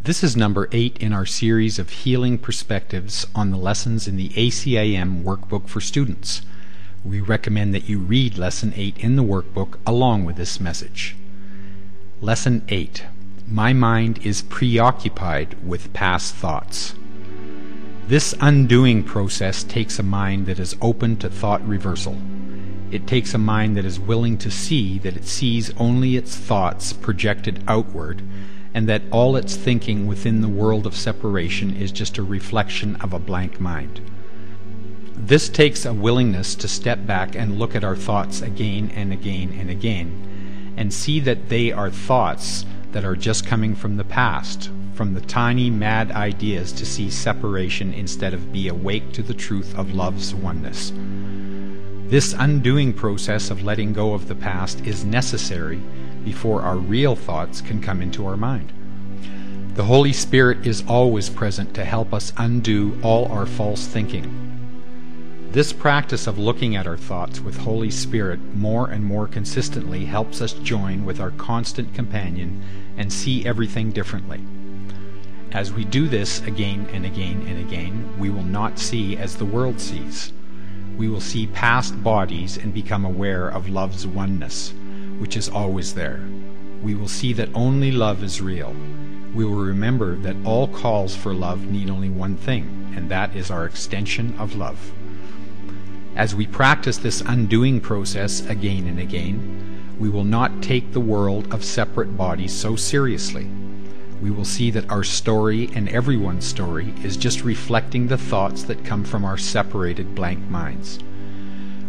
This is number 8 in our series of healing perspectives on the lessons in the ACIM workbook for students. We recommend that you read Lesson 8 in the workbook along with this message. Lesson 8. My mind is preoccupied with past thoughts. This undoing process takes a mind that is open to thought reversal. It takes a mind that is willing to see that it sees only its thoughts projected outward, and that all its thinking within the world of separation is just a reflection of a blank mind. This takes a willingness to step back and look at our thoughts again and again and again, and see that they are thoughts that are just coming from the past, from the tiny mad ideas to see separation instead of be awake to the truth of love's oneness. This undoing process of letting go of the past is necessary before our real thoughts can come into our mind. The Holy Spirit is always present to help us undo all our false thinking. This practice of looking at our thoughts with Holy Spirit more and more consistently helps us join with our constant companion and see everything differently. As we do this again and again and again, we will not see as the world sees. We will see past bodies and become aware of love's oneness, which is always there. We will see that only love is real. We will remember that all calls for love need only one thing, and that is our extension of love. As we practice this undoing process again and again, we will not take the world of separate bodies so seriously. We will see that our story and everyone's story is just reflecting the thoughts that come from our separated blank minds.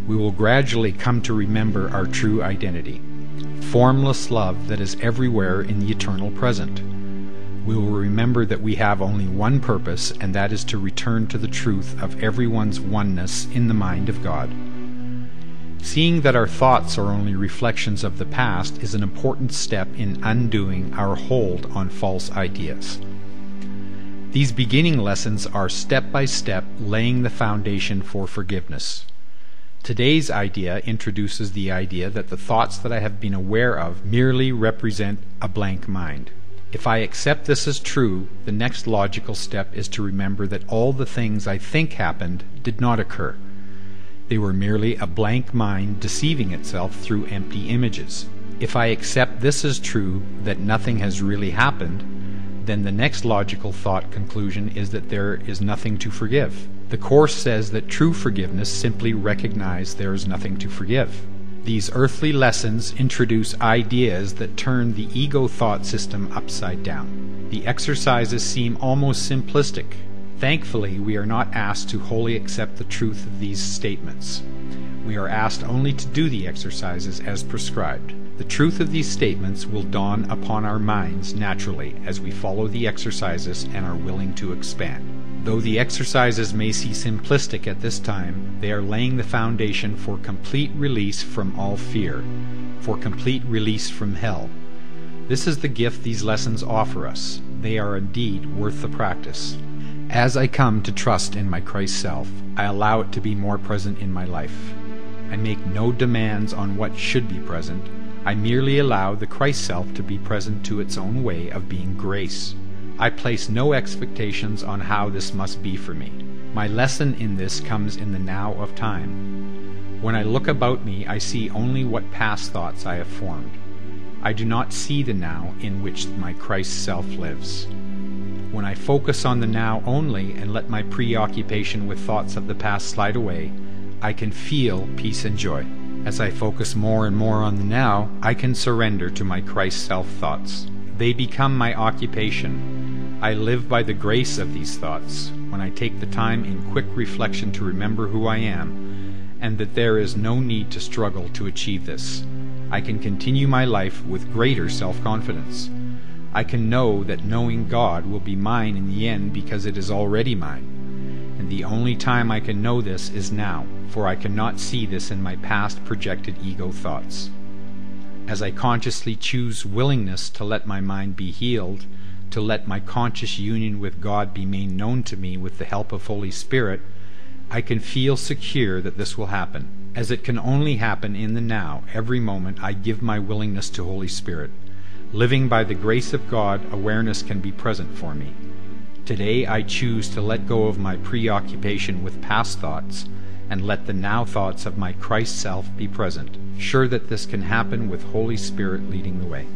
We will gradually come to remember our true identity, formless love that is everywhere in the eternal present. We will remember that we have only one purpose, and that is to return to the truth of everyone's oneness in the mind of God. Seeing that our thoughts are only reflections of the past is an important step in undoing our hold on false ideas. These beginning lessons are step by step laying the foundation for forgiveness. Today's idea introduces the idea that the thoughts that I have been aware of merely represent a blank mind. If I accept this as true, the next logical step is to remember that all the things I think happened did not occur. They were merely a blank mind deceiving itself through empty images. If I accept this as true, that nothing has really happened, then the next logical thought conclusion is that there is nothing to forgive. The Course says that true forgiveness simply recognizes there is nothing to forgive. These earthly lessons introduce ideas that turn the ego thought system upside down. The exercises seem almost simplistic. Thankfully, we are not asked to wholly accept the truth of these statements. We are asked only to do the exercises as prescribed. The truth of these statements will dawn upon our minds naturally as we follow the exercises and are willing to expand. Though the exercises may seem simplistic at this time, they are laying the foundation for complete release from all fear, for complete release from hell. This is the gift these lessons offer us. They are indeed worth the practice. As I come to trust in my Christ self, I allow it to be more present in my life. I make no demands on what should be present. I merely allow the Christ self to be present to its own way of being grace. I place no expectations on how this must be for me. My lesson in this comes in the now of time. When I look about me, I see only what past thoughts I have formed. I do not see the now in which my Christ self lives. When I focus on the now only and let my preoccupation with thoughts of the past slide away, I can feel peace and joy. As I focus more and more on the now, I can surrender to my Christ self thoughts. They become my occupation. I live by the grace of these thoughts when I take the time in quick reflection to remember who I am, and that there is no need to struggle to achieve this. I can continue my life with greater self-confidence. I can know that knowing God will be mine in the end because it is already mine. And the only time I can know this is now, for I cannot see this in my past projected ego thoughts. As I consciously choose willingness to let my mind be healed, to let my conscious union with God be made known to me with the help of Holy Spirit, I can feel secure that this will happen. As it can only happen in the now, every moment I give my willingness to Holy Spirit. Living by the grace of God, awareness can be present for me. Today I choose to let go of my preoccupation with past thoughts and let the now thoughts of my Christ self be present, sure that this can happen with Holy Spirit leading the way.